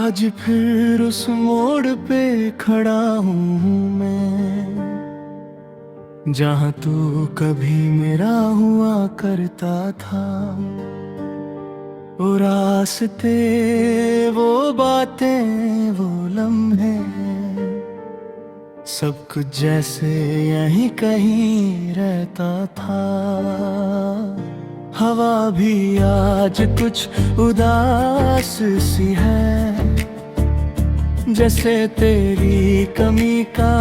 आज फिर उस मोड़ पे खड़ा हूँ मैं, जहाँ तू कभी मेरा हुआ करता था। वो रास्ते, वो बातें, वो लम्हे, सब कुछ जैसे यहीं कहीं रहता था। हवा भी आज कुछ उदास सी है, जैसे तेरी कमी का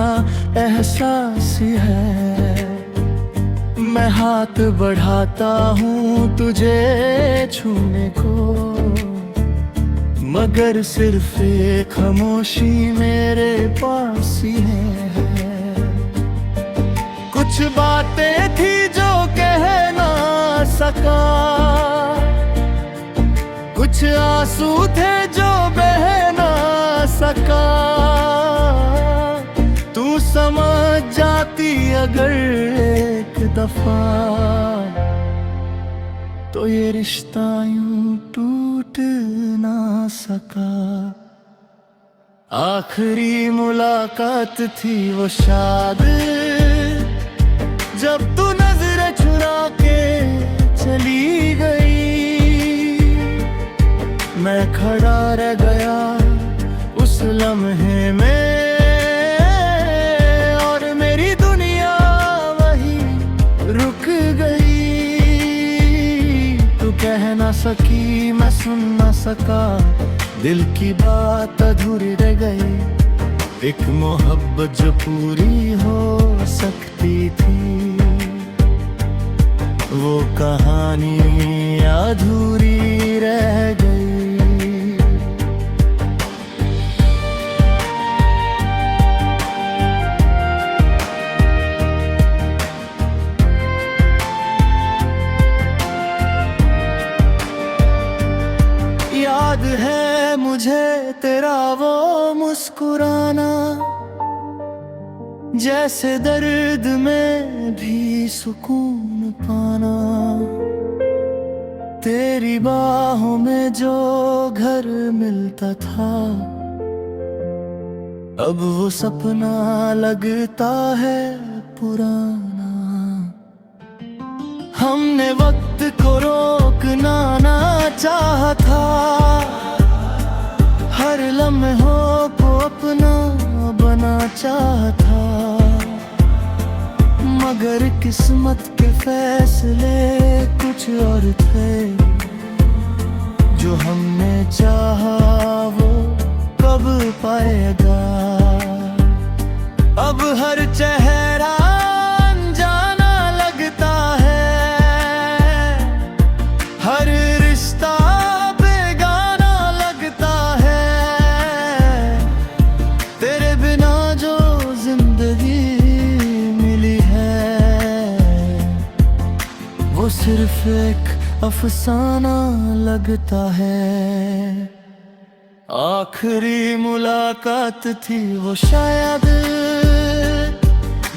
एहसास है। मैं हाथ बढ़ाता हूँ तुझे छूने को, मगर सिर्फ एक खामोशी मेरे पास ही है। कुछ बातें थी जो कह ना सका, कुछ आंसू थे जो बह ना सका। तू समझ जाती अगर एक दफा, तो ये रिश्ता यूं टूट ना सका। आखिरी मुलाकात थी वो शायद, जब तू नजर चुरा के चली गई। मैं खड़ा रह गया उस लम्हे में, और मेरी दुनिया वही रुक गई। तू कह ना सकी, मैं सुन ना सका, दिल की बात अधूरी रह गई। एक मोहब्बत जो पूरी हो सकती थी, वो कहानी अधूरी रह गई। याद है मुझे तेरा वो मुस्कुराना, जैसे दर्द में भी सुकून पाना। तेरी बाहों में जो घर मिलता था, अब वो सपना लगता है पुराना। हमने वक्त को रोकना ना चाहा था, हर लम्हों को अपना बना चाहा था। मगर किस्मत के फैसले कुछ और थे, जो हमने चाहा वो कब पाएगा। अब हर चेहरा अनजाना लगता है, हर रिश्ता बेगाना लगता है। तेरे बिना जो जिंदगी मिली है, वो सिर्फ एक अफसाना लगता है। आखिरी मुलाकात थी वो शायद,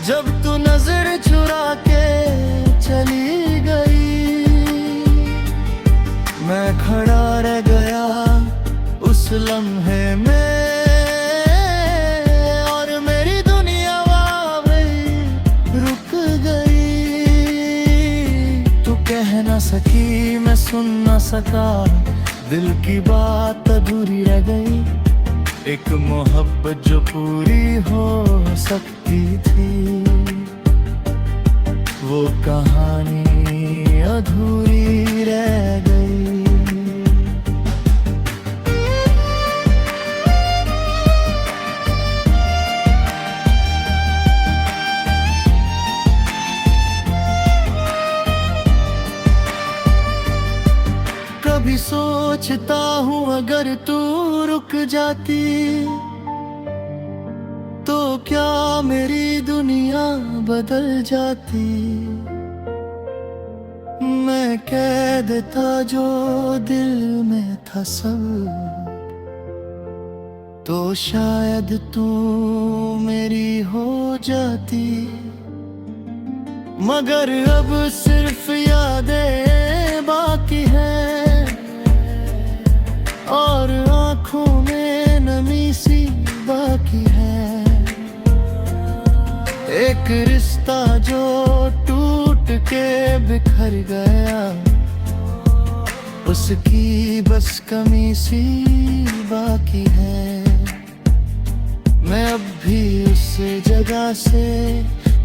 जब तू नजर चुरा के चली गई। मैं खड़ा रह गया उस लम्हे में, और मेरी दुनिया वही रुक गई। तू कह ना सकी, मैं सुन ना सका, दिल की बात अधूरी रह गई। एक मोहब्बत जो पूरी हो सकती थी, वो कहानी अधूरी रह गई। कभी सोचता हूँ अगर तू रुक जाती, तो क्या मेरी दुनिया बदल जाती। मैं कह देता जो दिल में था सब, तो शायद तू मेरी हो जाती। मगर अब सिर्फ यादें बाकी हैं, और आँखों में बाकी है। एक रिश्ता जो टूट के बिखर गया, उसकी बस कमी सी बाकी है। मैं अब भी उस जगह से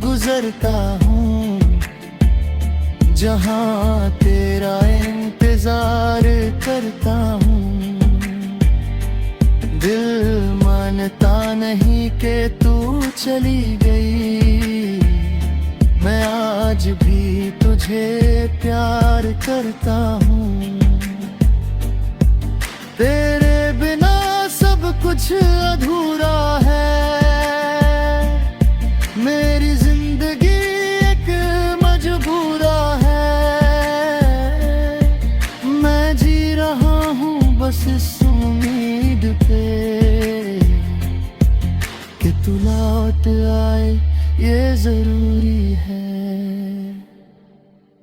गुजरता हूँ जहाँ तेरा इंतजार करता हूँ। दिल मानता नहीं कि तू चली गई, मैं आज भी तुझे प्यार करता हूँ। तेरे बिना सब कुछ अधूरा है, मेरी जिंदगी एक मजबूरा है। मैं जी रहा हूँ बस इस उम्मीद पे कि तू लौट आए, ये जरूरी है।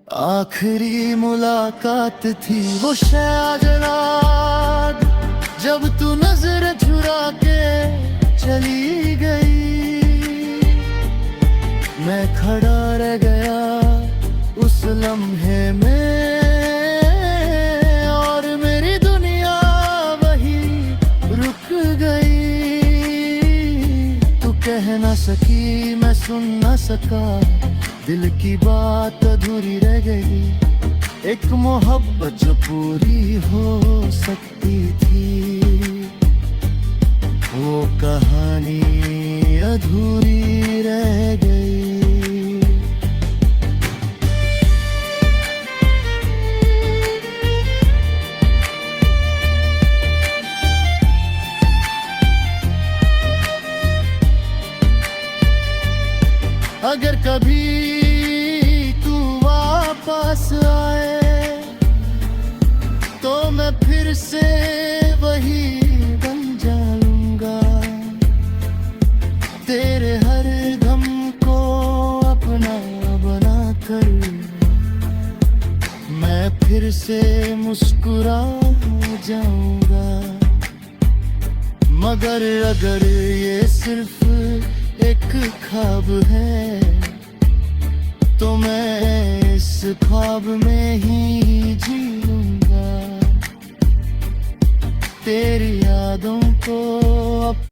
आखिरी मुलाकात थी वो शायद रात, जब तू नजर चुरा के चली गई। मैं खड़ा रह गया उस लम्हे में, और मेरी दुनिया वही रुक गई। तू कह ना सकी, मैं सुन ना सका, दिल की बात अधूरी रह गई। एक मोहब्बत जो पूरी हो सकती थी, वो कहानी अधूरी रह गई। अगर कभी तू वापस आए, तो मैं फिर से वही बन जाऊंगा। तेरे हर गम को अपना बना कर मैं फिर से मुस्कुरा जाऊंगा। मगर अगर ये सिर्फ एक ख्वाब है, तो मैं इस ख्वाब में ही जी लूंगा। तेरी यादों को अब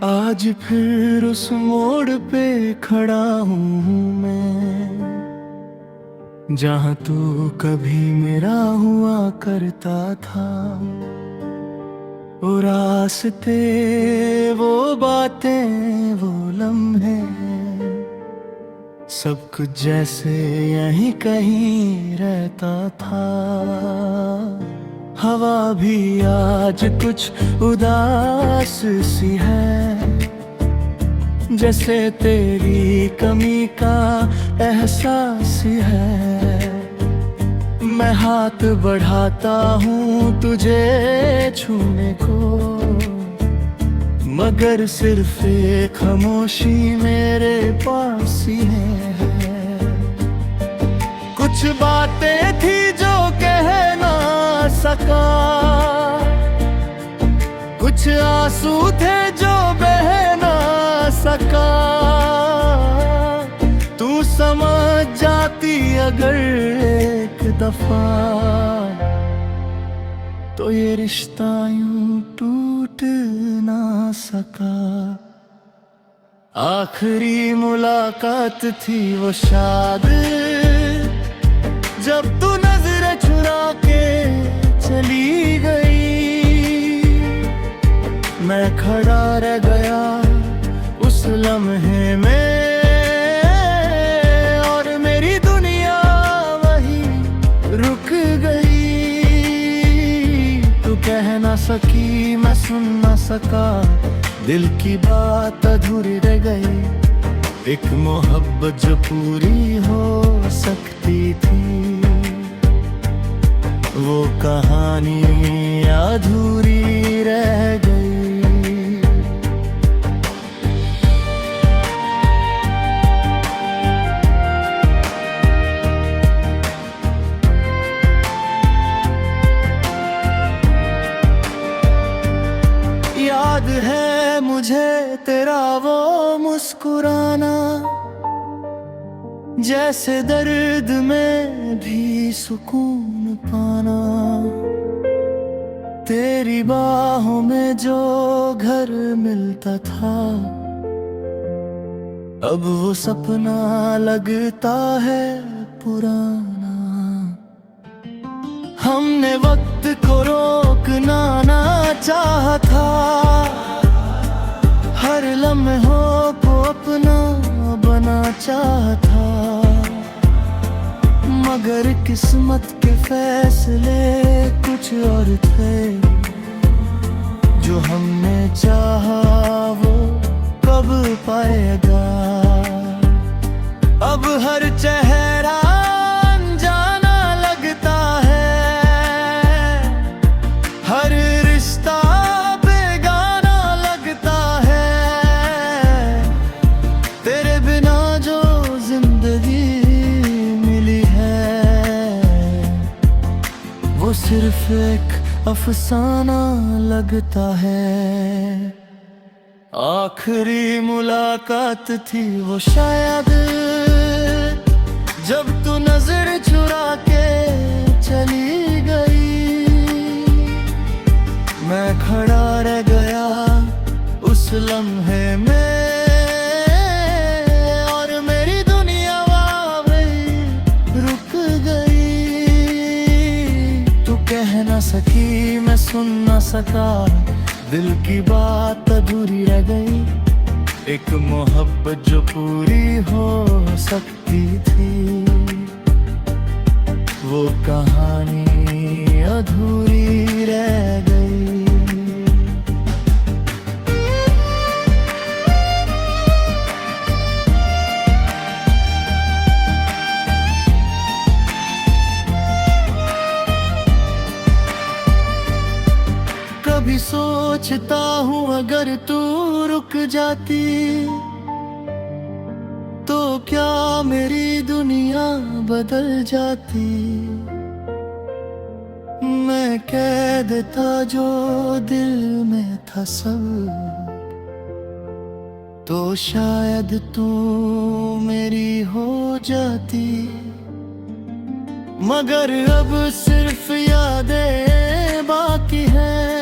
आज फिर उस मोड़ पे खड़ा हूँ मैं, जहाँ तू कभी मेरा हुआ करता था। वो रास्ते, वो बातें, वो लम्हे, सब कुछ जैसे यहीं कहीं रहता था। हवा भी आज कुछ उदास सी है, जैसे तेरी कमी का एहसास है। मैं हाथ बढ़ाता हूँ तुझे छूने को, मगर सिर्फ एक खामोशी मेरे पास ही है। कुछ बातें थी जो कह ना सका, कुछ आंसू थे जो बह ना सका। तू समझ जाती अगर एक दफा, तो ये रिश्ता यूं टूट ना सका। आखिरी मुलाकात थी वो शायद, जब तू नजर चुरा के चली गई। मैं खड़ा रह गया उस लम्हे में, और मेरी दुनिया वही रुक गई। तू कह ना सकी, मैं सुन ना सका, दिल की बात अधूरी रह गई। एक मोहब्बत जो पूरी हो सकती थी, वो कहानी अधूरी रह गई। मुस्कुराना, जैसे दर्द में भी सुकून पाना। तेरी बाहों में जो घर मिलता था, अब वो सपना लगता है पुराना। हमने वक्त को रोकना ना चाहा था, हर लम्हों को अपना बना चाहा था। मगर किस्मत के फैसले कुछ और थे, जो हमने चाहा वो कब पाएगा। अब हर चेहरा अनजाना लगता है, हर रिश्ता बेगाना लगता है। तेरे बिना जो जिंदगी मिली है, वो सिर्फ एक अफसाना लगता है। आखिरी मुलाकात थी वो शायद, जब तू नजर चुरा के चली गई। मैं खड़ा रह गया उस लम्हे में, और मेरी दुनिया वहीं रुक गई। तू कह ना सकी, मैं सुन ना सका, दिल की बात अधूरी रह गई। एक मोहब्बत जो पूरी हो सकती थी, वो कहानी अधूरी रह गई। कभी सोचता हूँ अगर तू रुक जाती, तो क्या मेरी दुनिया बदल जाती। मैं कह देता जो दिल में था सब, तो शायद तू मेरी हो जाती। मगर अब सिर्फ यादें बाकी हैं,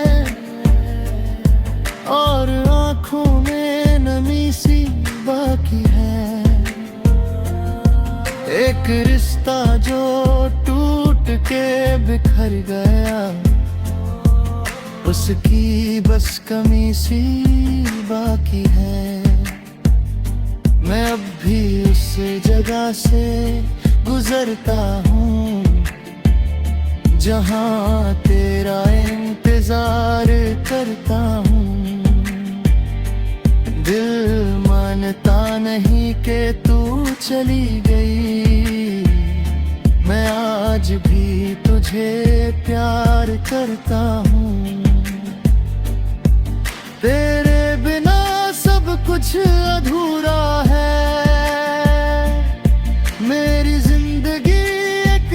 और आँखों में नमी सी बाकी है। एक रिश्ता जो टूट के बिखर गया, उसकी बस कमी सी बाकी है। मैं अब भी उस जगह से गुजरता हूँ, जहाँ तेरा इंतजार करता हूँ। दिल मानता नहीं कि तू चली गई, मैं आज भी तुझे प्यार करता हूँ। तेरे बिना सब कुछ अधूरा है, मेरी जिंदगी एक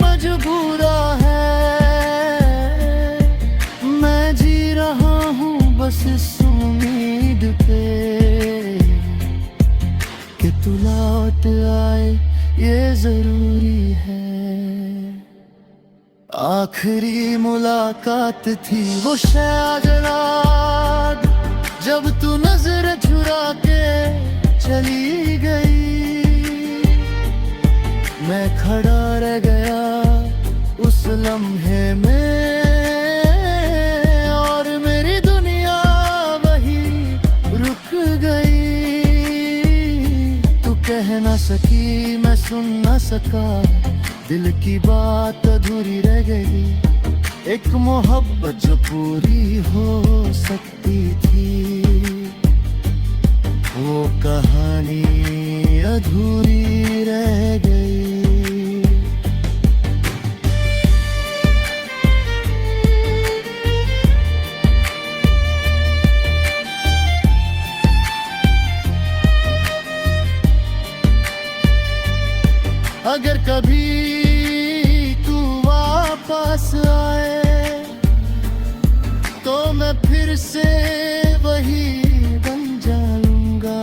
मजबूरा है। मैं जी रहा हूँ बस इस उम्मीद पे कि तू लौट आए, ये जरूरी है। आखिरी मुलाकात थी वो शायद रात, जब तू नजर चुरा के चली गई। मैं खड़ा रह गया उस लम्हे में, और मेरी दुनिया वहीं रुक गई। तू कह ना सकी, मैं सुन ना सका, दिल की बात अधूरी रह गई। एक मोहब्बत जो पूरी हो सकती थी, वो कहानी अधूरी रह गई। अगर कभी तू वापस आए, तो मैं फिर से वही बन जाऊंगा।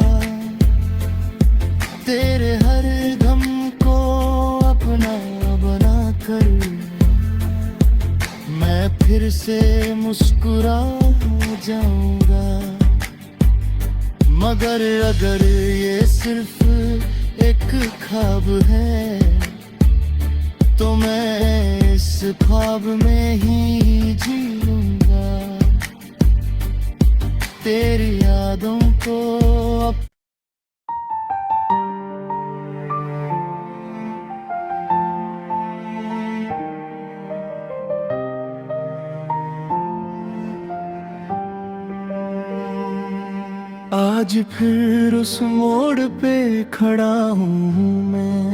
अगर ये सिर्फ एक ख्वाब है तो मैं इस ख्वाब में ही जी लूंगा, तेरी यादों को अब आज फिर उस मोड़ पे खड़ा हूँ मैं,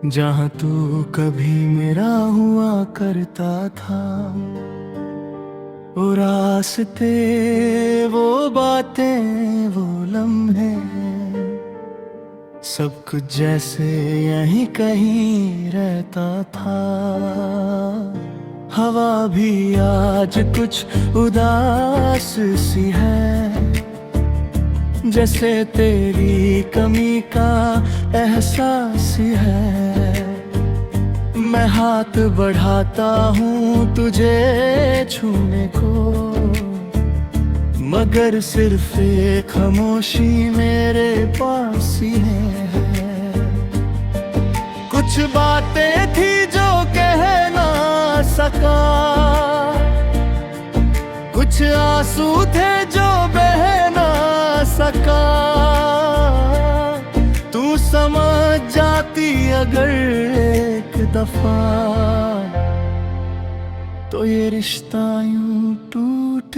जहाँ तू कभी मेरा हुआ करता था। वो रास्ते, वो बातें, वो लम्हे, सब कुछ जैसे यहीं कहीं रहता था। हवा भी आज कुछ उदास सी है, जैसे तेरी कमी का एहसास है। मैं हाथ बढ़ाता हूँ तुझे छूने को, मगर सिर्फ एक खामोशी मेरे पास ही है। कुछ बातें थी जो कह ना सका, कुछ आंसू थे जो बह ना सका। तू समझ जाती अगर एक दफा, तो ये रिश्ता यूं टूट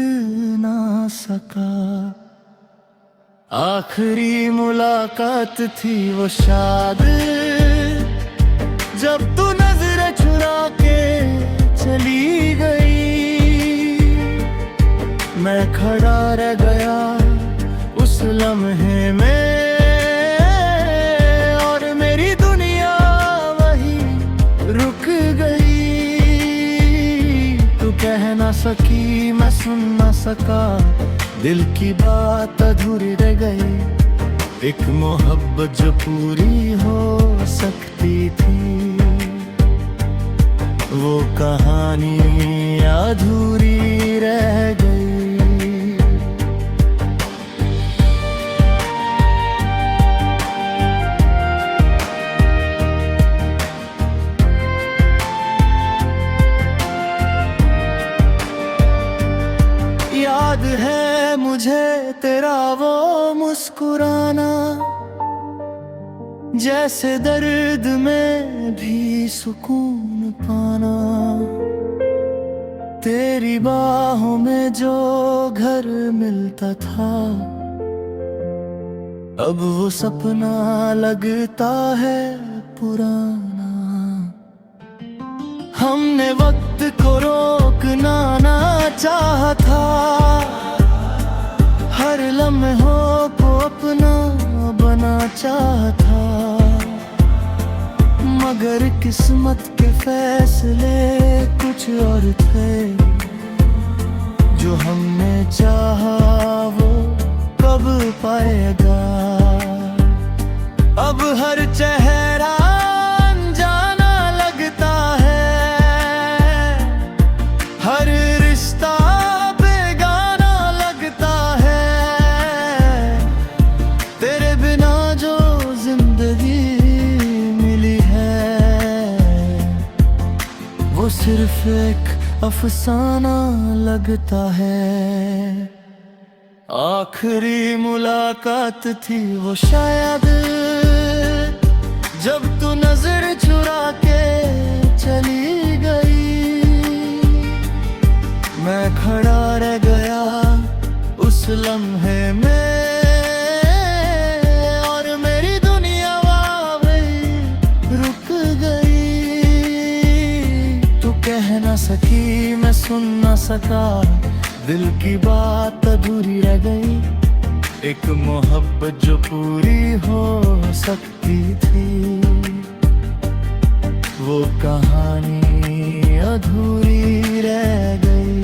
ना सका। आखिरी मुलाकात थी वो शायद, जब तू नजर चुरा के चली गई। मैं खड़ा रह गया उस लम्हे में, और मेरी दुनिया वही रुक गई। तू कह ना सकी, मैं सुन ना सका, दिल की बात अधूरी रह गई। एक मोहब्बत जो पूरी हो सकती थी, वो कहानी अधूरी रह गई। याद है मुझे तेरा वो मुस्कुराना, जैसे दर्द में भी सुकून पाना। तेरी बाहों में जो घर मिलता था, अब वो सपना लगता है पुराना। हमने वक्त को रोकना ना चाहा था, हर लम्हों को अपना बना चाहा था। मगर किस्मत के फैसले कुछ और थे, जो हमने चाहा वो कब पाएगा। अब हर चेहरा अनजाना लगता है, हर रिश्ता बेगाना लगता है। तेरे बिना जो जिंदगी मिली है, वो सिर्फ एक अफसाना लगता है। आखिरी मुलाकात थी वो शायद, जब तू नजर चुरा के चली गई। मैं खड़ा रह गया उस लम्हे में, और मेरी दुनिया वहीं रुक गई। तू कह ना सकी, मैं सुन ना सका, दिल की बात अधूरी रह गई। एक मोहब्बत जो पूरी हो सकती थी, वो कहानी अधूरी रह गई।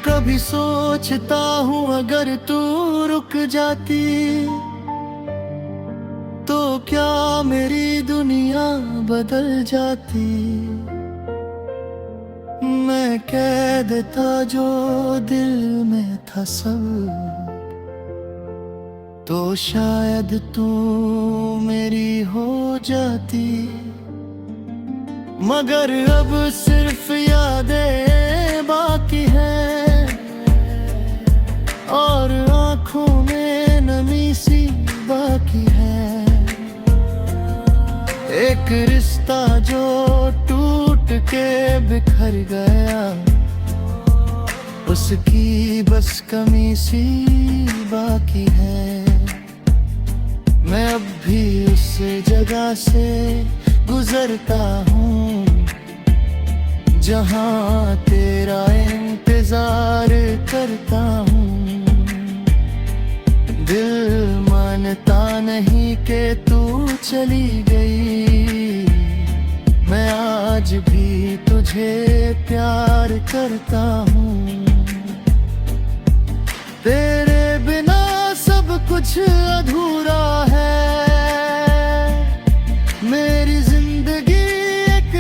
कभी सोचता हूँ अगर तू रुक रुक जाती तो क्या मेरी दुनिया बदल जाती। मैं कह देता जो दिल में था सब, तो शायद तू मेरी हो जाती। मगर अब सिर्फ यादें बाकी हैं और आंखों में नमी सी बाकी है। एक रिश्ता जो टूट के बिखर गया, उसकी बस कमी सी बाकी है। मैं अब भी उस जगह से गुजरता हूँ जहाँ तेरा इंतजार करता हूँ। दिल मानता नहीं कि तू चली गई, मैं आज भी तुझे प्यार करता हूँ। तेरे बिना सब कुछ अधूरा है, मेरी जिंदगी एक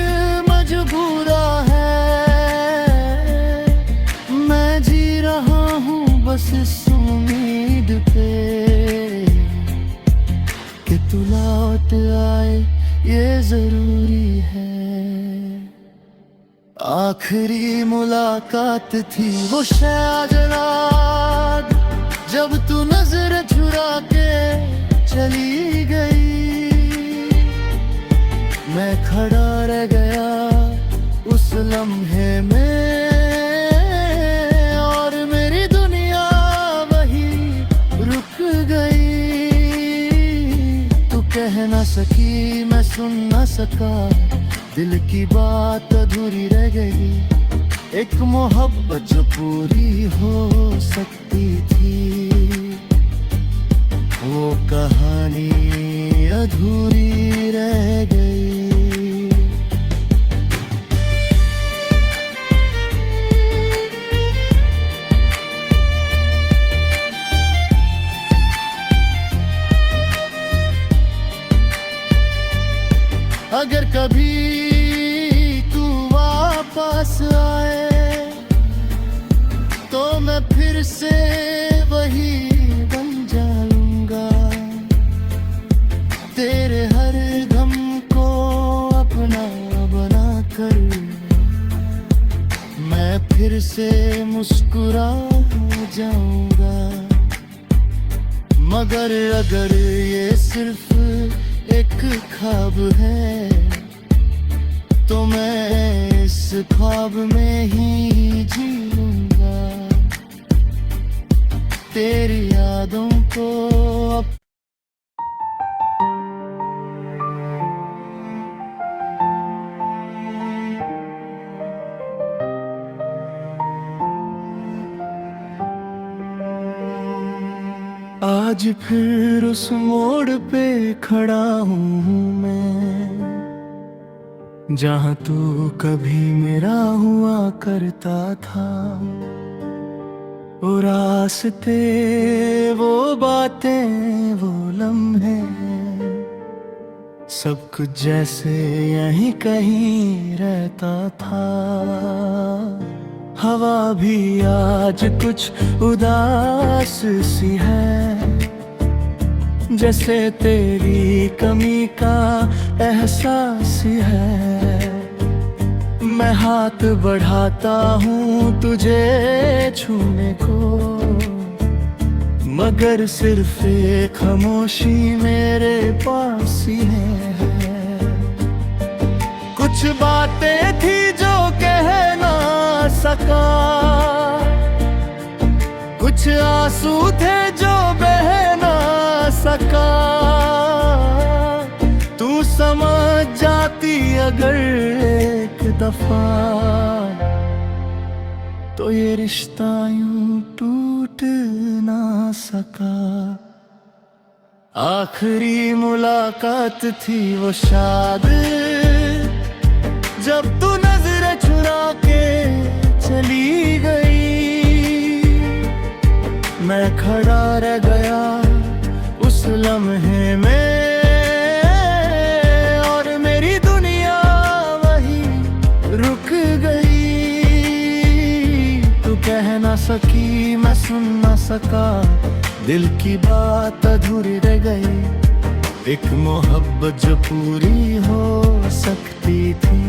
मजबूरा है। मैं जी रहा हूँ बस इस उम्मीद पे कि तू लौट आए, ये जरूरी है। आखिरी मुलाकात थी वो शायद रात, जब तू नजर चुरा के चली गई। मैं खड़ा रह गया उस लम्हे में और मेरी दुनिया वही रुक गई। तू कह ना सकी, मैं सुन ना सका, दिल की बात अधूरी रह गई। एक मोहब्बत जो पूरी हो सकती थी, वो कहानी अधूरी रह गई। अगर कभी तू वापस आए तो मैं फिर से वही बन जाऊंगा। तेरे हर गम को अपना बना कर मैं फिर से मुस्कुरा जाऊंगा। मगर अगर ये सिर्फ एक ख्वाब है तो मैं इस ख्वाब में ही जीऊंगा। तेरी यादों को अब आज फिर उस मोड़ पे खड़ा हूँ मैं, जहाँ तू कभी मेरा हुआ करता था। वो रास्ते, वो बातें, वो लम्हे, सब कुछ जैसे यहीं कहीं रहता था। हवा भी आज कुछ उदास सी है, जैसे तेरी कमी का एहसास है। मैं हाथ बढ़ाता हूँ तुझे छूने को, मगर सिर्फ एक खामोशी मेरे पास ही है। कुछ बातें थी जो कह ना सका, कुछ आंसू थे जो बह ना सका। तू समझ जाती अगर एक दफा, तो ये रिश्ता यूं टूट ना सका। आखिरी मुलाकात थी वो शायद, जब तू नजर चुरा के चली गई। मैं खड़ा रह गया उस लम्हे में, और मेरी दुनिया वही रुक गई। तू कह ना सकी, मैं सुन ना सका, दिल की बात अधूरी रह गई। एक मोहब्बत जो पूरी हो सकती थी,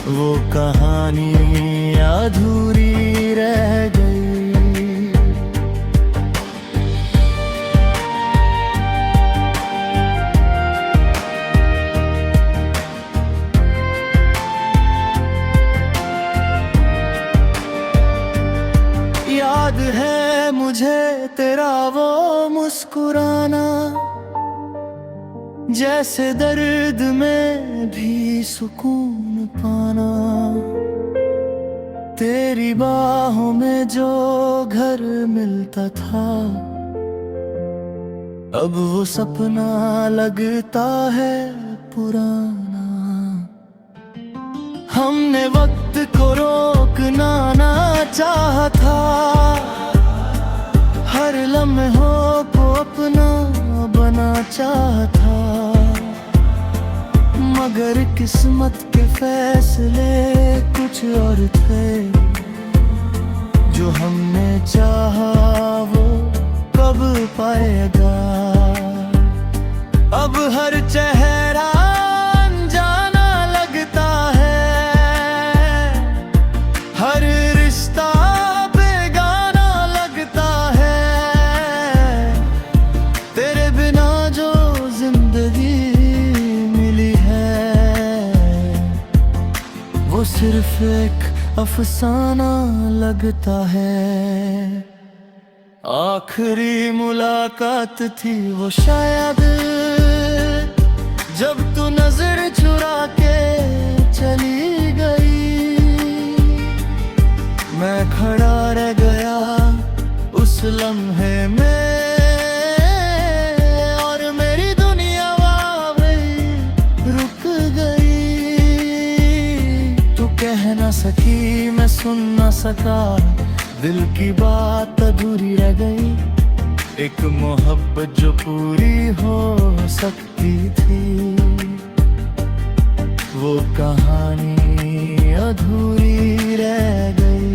वो कहानी अधूरी रह गई। याद है मुझे तेरा वो मुस्कुराना, जैसे दर्द में भी सुकून पाना। तेरी बाहों में जो घर मिलता था, अब वो सपना लगता है पुराना। हमने वक्त को रोकना ना चाहा था, हर लम्हों को अपना बना चाहा था। मगर किस्मत के फैसले कुछ और थे, जो हमने चाहा वो कब पाएगा। अब हर चेहरा अनजाना लगता है, हर रिश्ता बेगाना लगता है। तेरे बिना जो जिंदगी मिली है, वो सिर्फ एक अफसाना लगता है। आखिरी मुलाकात थी वो शायद, जब तू नजर चुरा के चली गई। मैं खड़ा रह गया उस लम्हे में, और मेरी दुनिया वहीं रुक गई। तू कह ना सकी, मैं सुन ना सका, दिल की बात अधूरी रह गई। एक मोहब्बत जो पूरी हो सकती थी, वो कहानी अधूरी रह गई।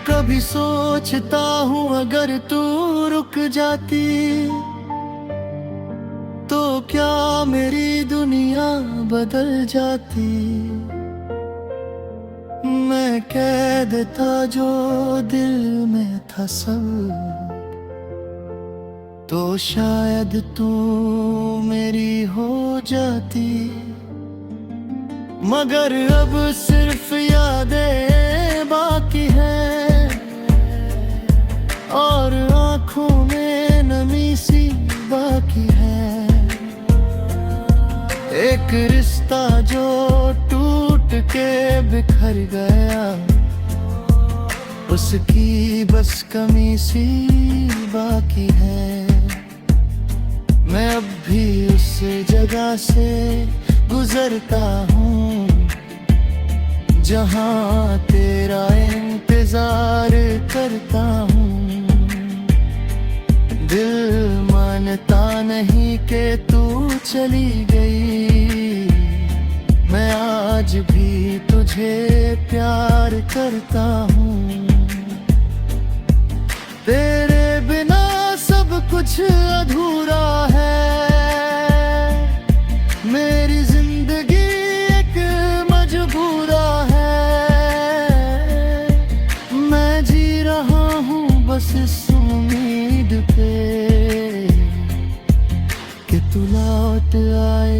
कभी सोचता हूँ अगर तू रुक जाती, तो क्या मेरी दुनिया बदल जाती। मैं कह देता जो दिल में था सब, तो शायद तू मेरी हो जाती। मगर अब सिर्फ यादें बाकी हैं, और आँखों में नमी सी बाकी है। एक रिश्ता जो टूट के बिखर गया, उसकी बस कमी सी बाकी है। मैं अब भी उस जगह से गुजरता हूँ, जहाँ तेरा इंतजार करता हूँ। दिल मानता नहीं कि तू चली गई, मैं आज भी तुझे प्यार करता हूँ। तेरे बिना सब कुछ अधूरा है, मेरी जिंदगी एक मजबूरा है। मैं जी रहा हूँ बस इस उम्मीद पे कि तू लौट आए,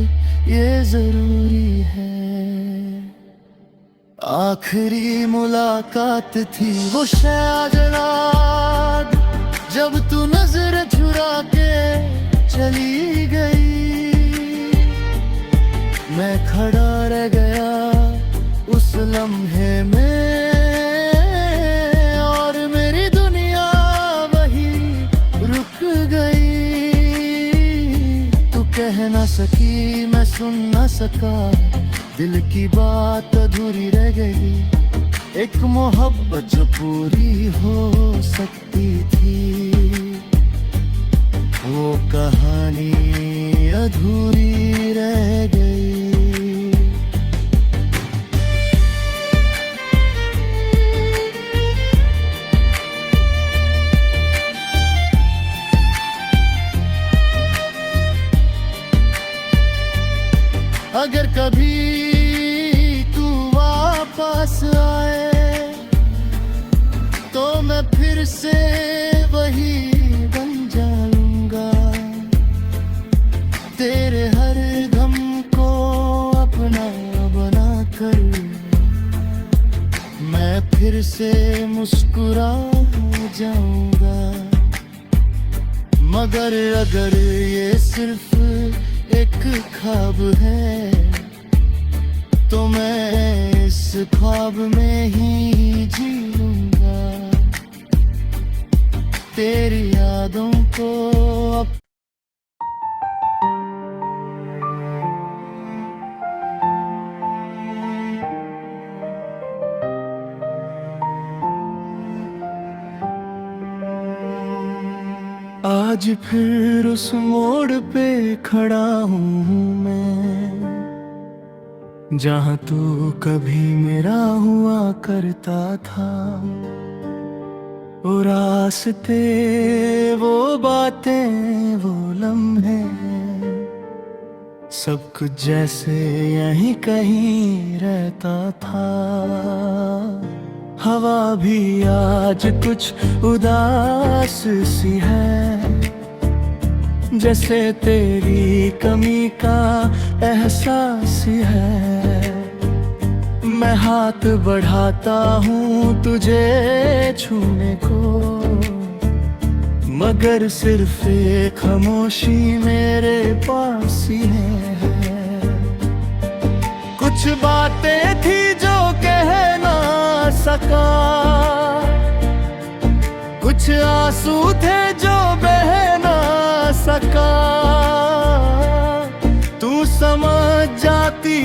ये जरूरी है। आखिरी मुलाकात थी वो शायद रात, जब तू नजर चुरा के चली गई। मैं खड़ा रह गया उस लम्हे में, और मेरी दुनिया कह ना सकी मैं सुन ना सका, दिल की बात अधूरी रह गई। एक मोहब्बत जो पूरी हो सकती थी, वो कहानी अधूरी रह गई। अगर कभी तू वापस आए तो मैं फिर से वही बन जाऊंगा, तेरे हर गम को अपना बना कर मैं फिर से मुस्कुरा जाऊंगा। मगर अगर ये सिर्फ एक ख्वाब है तो मैं इस ख्वाब में ही जी लूंगा, तेरी यादों को अब आज फिर उस मोड़ पे खड़ा हूँ मैं, जहाँ तू कभी मेरा हुआ करता था। वो रास्ते, वो बातें, वो लम्हे, सब कुछ जैसे यहीं कहीं रहता था। हवा भी आज कुछ उदास सी है, जैसे तेरी कमी का एहसास है। मैं हाथ बढ़ाता हूँ तुझे छूने को, मगर सिर्फ एक खामोशी मेरे पास ही है। कुछ बातें थी जो कह ना सका, कुछ आंसू थे जो बह ना सका। तू समझ जाती